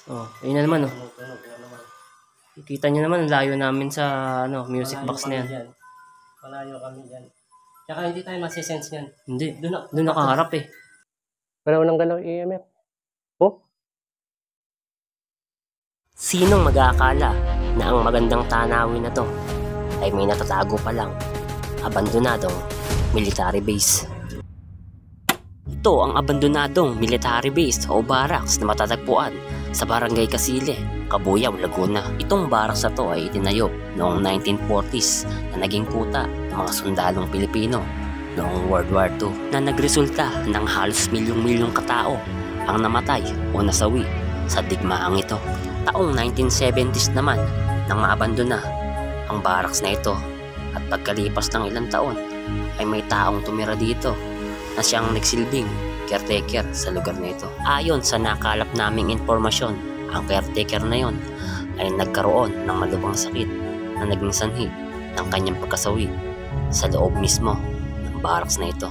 Oh, ayun na naman, oh. Kita nyo naman, ang layo namin sa music box na yan. Malayo kami dyan. Tsaka hindi tayo masisense yan. Hindi, doon nakaharap eh. Wala nang galaw EMF. Oh? Sinong mag-aakala na ang magandang tanawin na to ay may natatago pa lang abandonadong military base? Ito ang abandonadong military base o barracks na matatagpuan sa Barangay Casile, Cabuyao, Laguna. Itong barracks na to ay itinayo noong 1940s na naging kuta ng mga sundalong Pilipino noong World War II na nagresulta ng halos milyong-milyong katao ang namatay o nasawi sa digmaang ito. Taong 1970s naman nang maabandona ang barracks na ito at pagkalipas ng ilang taon ay may taong tumira dito na siyang nagsilbing caretaker sa lugar na ito. Ayon sa nakalap naming impormasyon, ang caretaker na yon ay nagkaroon ng malubhang sakit na naging sanhi ng kanyang pagkasawi sa loob mismo ng barracks na ito.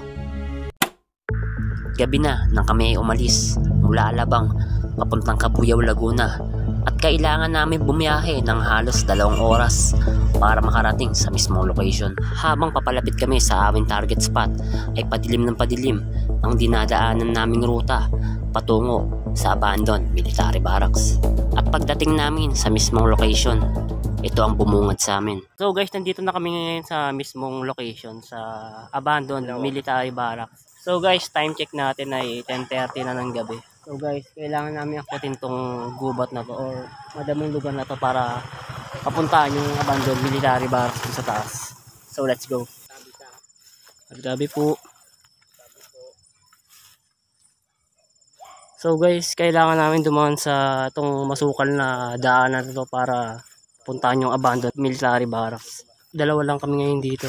Gabi na nang kami ay umalis mula Alabang papuntang Cabuyao, Laguna at kailangan namin bumiyahe ng halos 2 oras para makarating sa mismong location. Habang papalapit kami sa aming target spot ay padilim ng padilim ang dinadaanan naming ruta patungo sa abandoned military barracks. At pagdating namin sa mismong location, ito ang bumungad sa amin. So guys, nandito na kami ngayon sa mismong location sa abandoned military barracks. So guys, time check natin ay 10:30 na ng gabi. So guys, kailangan namin akyatin tong gubat na to or madaming lugar na to para papuntaan yung abandoned military barracks sa taas. So let's go. Gabi po. So guys, kailangan namin dumaan sa itong masukal na daanan na to para puntaan yung abandoned military barracks. 2 lang kami ngayon dito.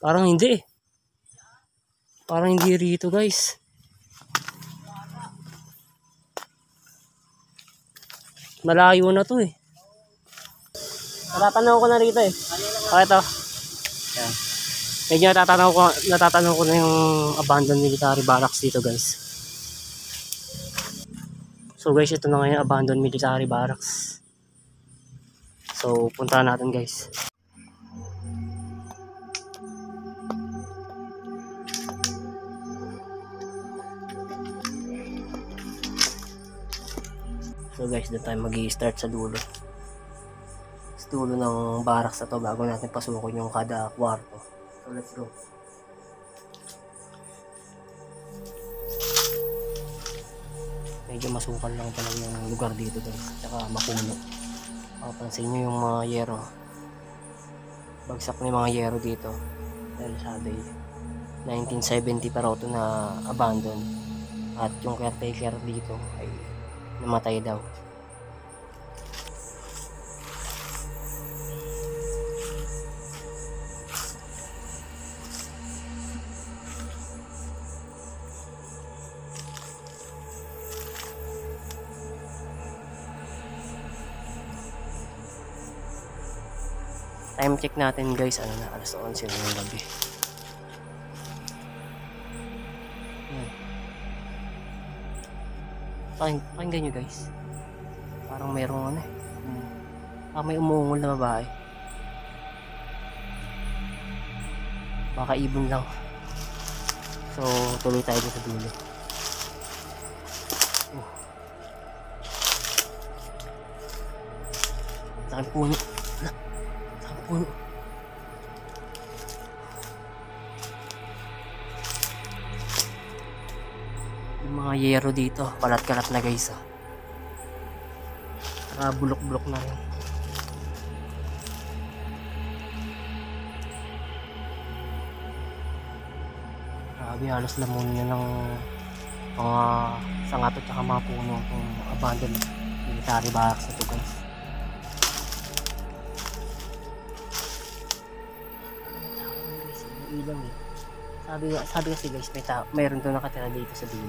Parang hindi eh. Parang hindi rito guys. Malayo na to eh. Natatanaw ko na rito eh. Okay to. Yan. Medyo natatanaw ko na yung abandoned military barracks dito guys. So guys, ito na ngayon abandoned military barracks. So puntahan natin guys. So guys, doon tayo mag-i-start sa dulo. Sa dulo ng barracks na to bago natin pasukin yung kada kwarto. So let's go. Medyo masukal lang talaga yung lugar dito guys. Tsaka mapuno. Mapapansin nyo yung mga yero. Bagsak na yung mga yero dito. Dahil sabi 1970 pa raw ito na abandon. At yung caretaker dito ay namatay daw. Time check natin guys, ano na, alas 11 ng gabi. Pakinggan nyo guys. Parang mayroong ano eh. May umuungol na babae. Baka ibon lang. So tuloy tayo dito sa dulo. Sakit puno. Sakit puno. Mga yero dito, kalat-kalat na guys ah. Bulok-bulok na rin. Grabe, halos lamunin niya ng mga sangat at saka mga puno kung abandoned military barracks ito guys. Ilang eh. Sabi kasi guys, mayroon doon nakatira dito sa dulo.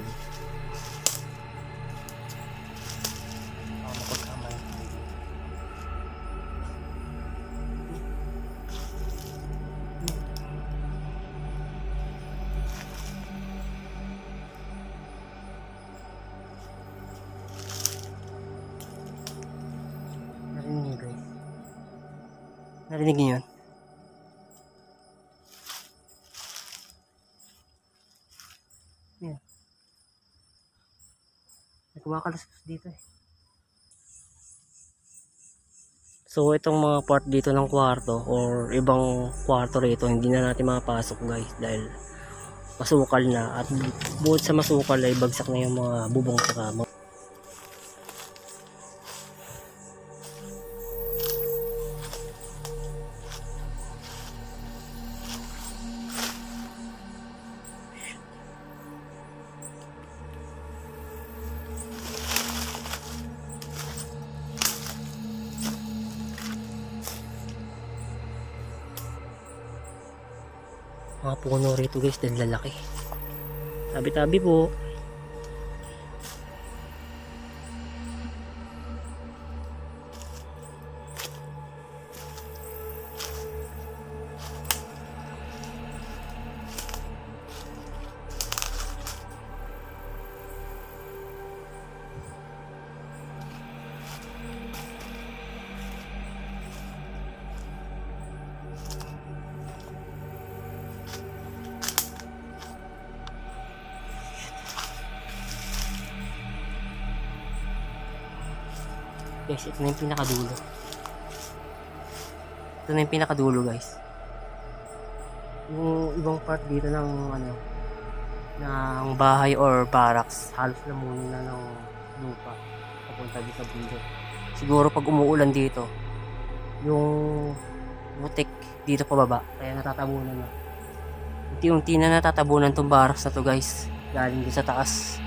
Mapagkamay. Narinig niyo yun? Yan. May kumakaluskus dito eh. So itong mga part dito ng kwarto or ibang kwarto rito hindi na natin mapasok guys dahil masukal na, at bukod sa masukal ay bagsak na yung mga bubong saka mga puno rito guys dahil lalaki. Tabi-tabi po. Guys, ito na yung pinakadulo. Ito na yung pinakadulo guys. Yung ibang part dito ng ng bahay or barracks, halos lamunin na ng lupa papunta dito sa bundok. Siguro pag umuulan dito, yung butik dito pababa, kaya natatabunan na. Unti-unti na natatabunan tong barracks na to guys, galing din sa taas.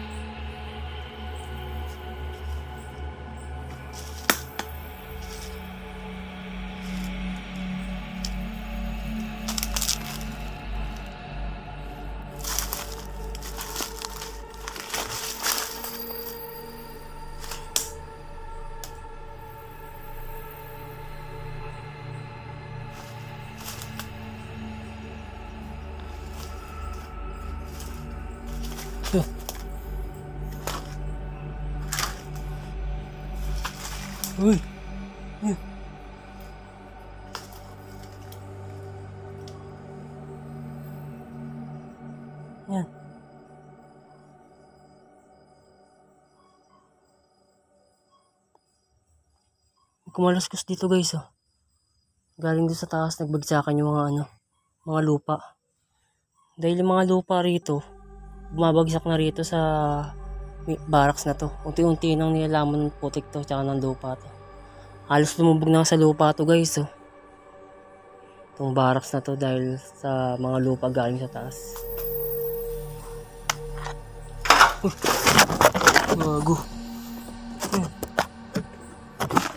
Uy! Yan. Kumalaskas dito guys oh. Galing doon sa taas, nagbagsakan yung mga lupa. Dahil yung mga lupa rito, bumabagsak na rito sa barracks na to. Unti-unti nang nilalaman ng putik to tsaka ng lupa to. Halos lumubog na sa lupa to guys oh. Itong barracks na to dahil sa mga lupa galing sa taas. Bago.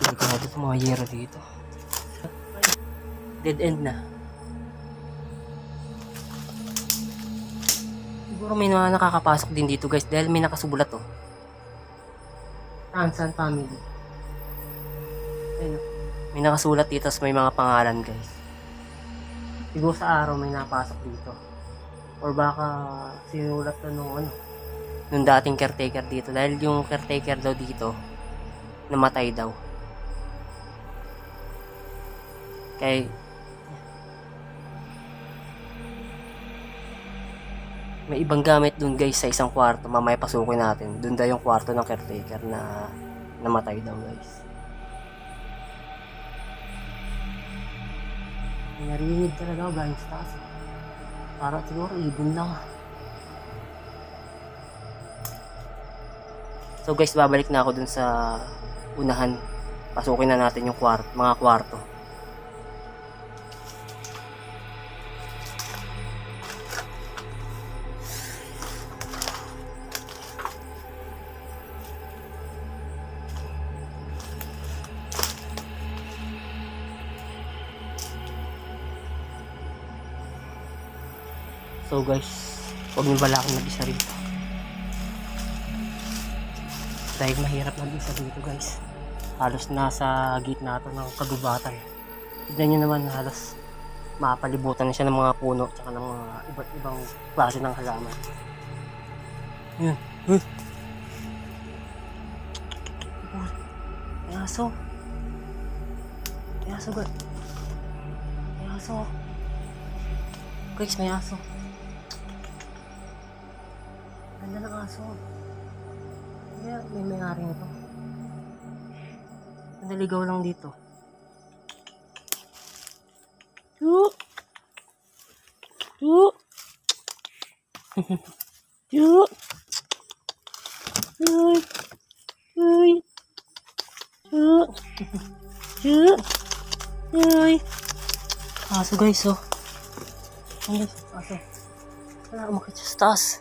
Delikado sa mga yero dito. Dead end na. Siguro may mga nakakapasok din dito guys dahil may nakasulat oh. Tansan family. Ayun, may nakasulat dito may mga pangalan guys. Siguro sa araw may napasok dito. Or baka sinulat to nung dating caretaker dito dahil yung caretaker daw dito namatay daw. Kaya may ibang gamit dun guys sa isang kwarto, mamaya pasukin natin. Dun daw yung kwarto ng caretaker na namatay daw guys. May narinig talaga galing sa taas. Para siguro ibon lang. So guys, babalik na ako dun sa unahan. Pasukin na natin yung mga kwarto. So guys, huwag nyo balakang mag-isa rito. Dahil mahirap mag-isa dito guys. Halos nasa gitna ito ng kagubatan. Tignan nyo naman, halos mapalibutan na siya ng mga puno at ng mga iba't ibang klase ng halaman. Yan. May aso. May aso guys. Aso. Guys, may aso. Ganda ng aso. Kaya may may-ari nito. Naligaw lang dito. Chu! Chu! Chu! Uy! Uy! Chu! Chu! Uy! Aso guys, oh. Ano guys, aso. Wala, umakit siya sa taas.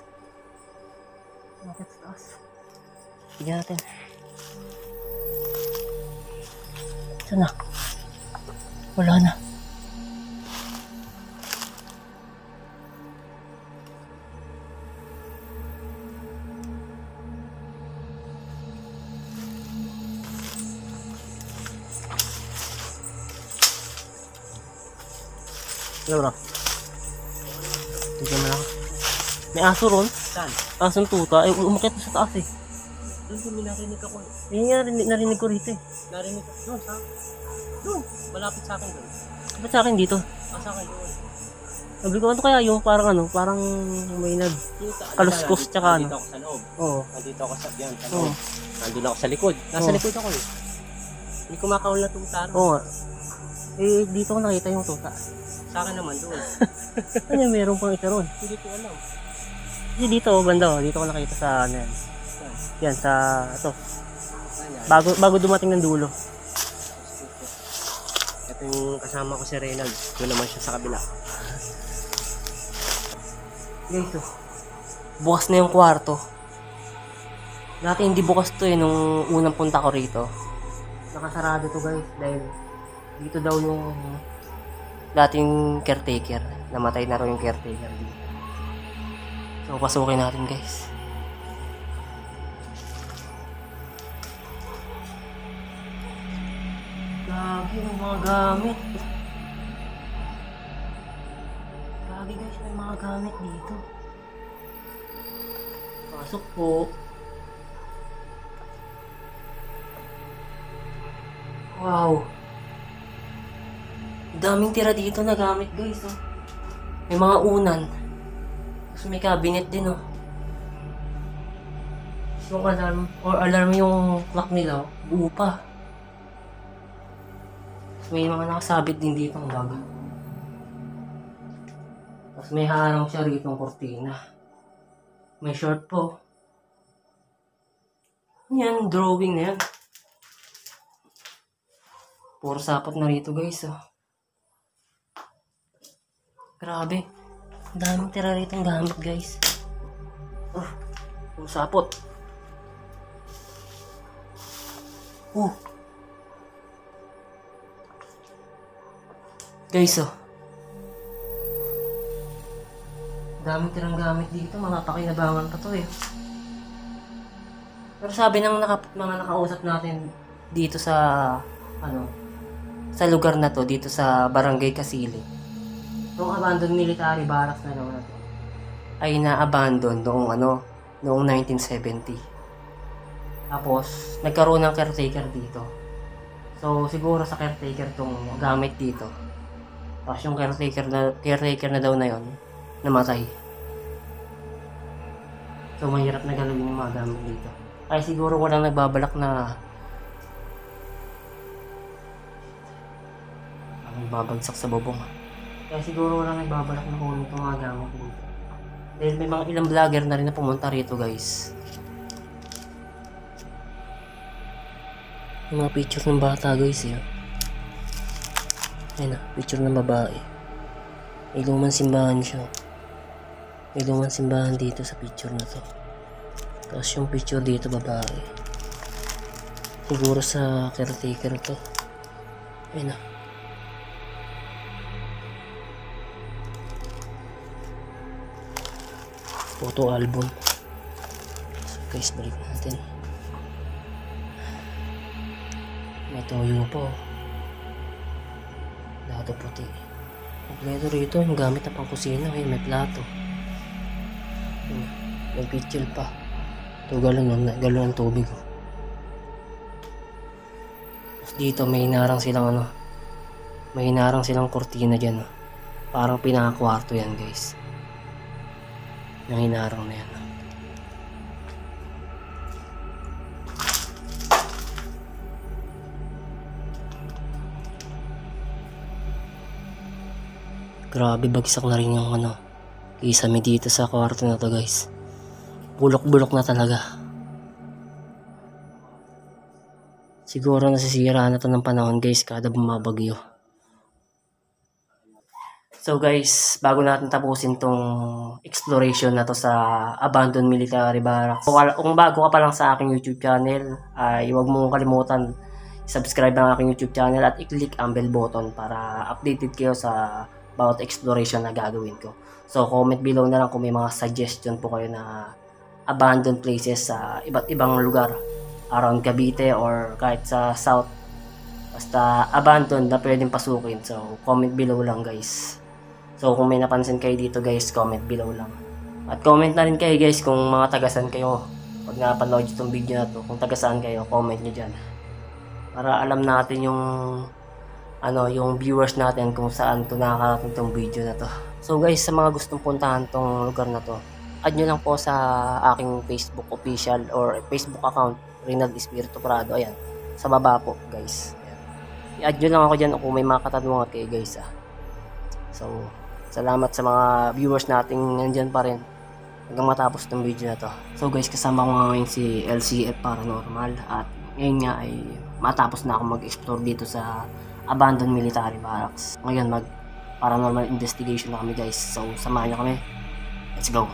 Umakit sa taas. Bigyan natin. Saan na? Wala na. Ano bro? Tignan mo lang. May aso ron? Saan? Asong tuta. Eh, umakit sa taas eh. Doon kung narinig ako. Yun nga, narinig ko rito eh. Narinig ko. Doon, sa doon. Malapit sa akin doon. Ba't sa akin dito? Sa akin doon. Sabi ko, ano kaya yung parang ano, parang may kaluskos tsaka ano. Nandito ako sa loob. Oo. Nandito ako sa loob. Oo. Nandun ako sa likod. Nasa likod ako eh. Hindi ko makakaul na tuta. Oo nga. Eh, dito ko nakita yung tuta. Sa akin naman doon. Ano yung meron pang isa ron? Hindi ko alam. Kasi dito, banda oh, dito ko nakita sa ano yan. Yan, sa ito. Bago dumating ng dulo. Ito yung kasama ko si Reynald. Doon naman siya sa kabila. Guys, oh. Bukas na yung kwarto. Dati hindi bukas to eh, nung unang punta ko rito. Nakasarado to guys, dahil dito daw yung dating caretaker. Namatay na raw yung caretaker dito. So, pasukin natin guys. Lagi yung mga gamit. Lagi guys, may mga gamit dito. Pasok po. Wow. Daming tira dito na gamit guys, oh. May mga unan. Tapos may cabinet din, oh. Yung alarm yung clock nila, oh. Buo pa. Tapos may mga nakasabit din dito ang bag. Tapos may harang siya rito ang kortina. May short po. Yan, drawing na yan. Puro sapot na rito guys, oh. Grabe. Ang daming tira rito ang gamit guys. Oh, puro sapot. Oh. Guys, oh. Daming tirang gamit dito. Makapakinabangan pa to eh. Pero sabi ng mga nakausap natin dito sa sa lugar na to, dito sa Barangay Kasili, yung abandoned military barracks na naman to ay na-abandon noong 1970. Tapos nagkaroon ng caretaker dito. So siguro sa caretaker tong gamit dito. Tapos yung caretaker na daw na yon namatay. So mahirap na galawin yung mga gamit dito. Ay siguro walang nagbabalak na babagsak sa bubong. Kaya siguro walang nagbabalak na kunin itong mga gamit dito. Dahil may mga ilang vlogger na rin na pumunta rito guys. Yung mga picture ng bata guys yun. Ayun na, picture ng babae. May lumang simbahan siya. May lumang simbahan dito sa picture na to. Tapos yung picture dito babae. Siguro sa caretaker to. Ayun na. Photo album. So guys, balik natin. May toyo po. Plato puti. Kompleto rito. Yung gamit na pang kusina. May plato. May pitchel pa. Ito galon ng tubig. Tapos dito may inarang silang May hinarang silang kortina dyan. Oh. Parang pinakakwarto yan guys. Yung hinarang na yan. Grabe, bagsak na rin yung kisame dito sa kwarto na to guys. Bulok-bulok na talaga. Siguro nasisira na to ng panahon guys kada bumabagyo. So guys, bago natin tapusin tong exploration na to sa abandoned military barracks. Kung bago ka pa lang sa aking YouTube channel, ay huwag mong kalimutan subscribe ang aking YouTube channel at i-click ang bell button para updated kayo sa bawat exploration na gagawin ko. So comment below na lang kung may mga suggestion po kayo na abandoned places sa iba't ibang lugar around Cavite or kahit sa south. Basta abandoned na pwedeng pasukin. So comment below lang guys. So kung may napansin kayo dito guys, comment below lang. At comment na rin kayo guys kung mga tagasan kayo. Pag napanood itong video na to, kung tagasaan kayo, comment nyo dyan. Para alam natin yung viewers natin kung saan to nakakarating tong video na to. So guys, sa mga gustong puntahan tong lugar na to, add nyo lang po sa aking Facebook official or Facebook account, Reynald Espiritu Prado. Ayan, sa baba po guys. Ayan. I-add nyo lang ako dyan kung may mga katanungan kayo guys. So, salamat sa mga viewers nating nandyan pa rin hanggang matapos tong video na to. So guys, kasama ko ngayon si LCF Paranormal at ngayon nga ay matapos na ako mag-explore dito sa abandoned military barracks. Ngayon mag paranormal investigation na kami guys. So samahan niyo kami. Let's go.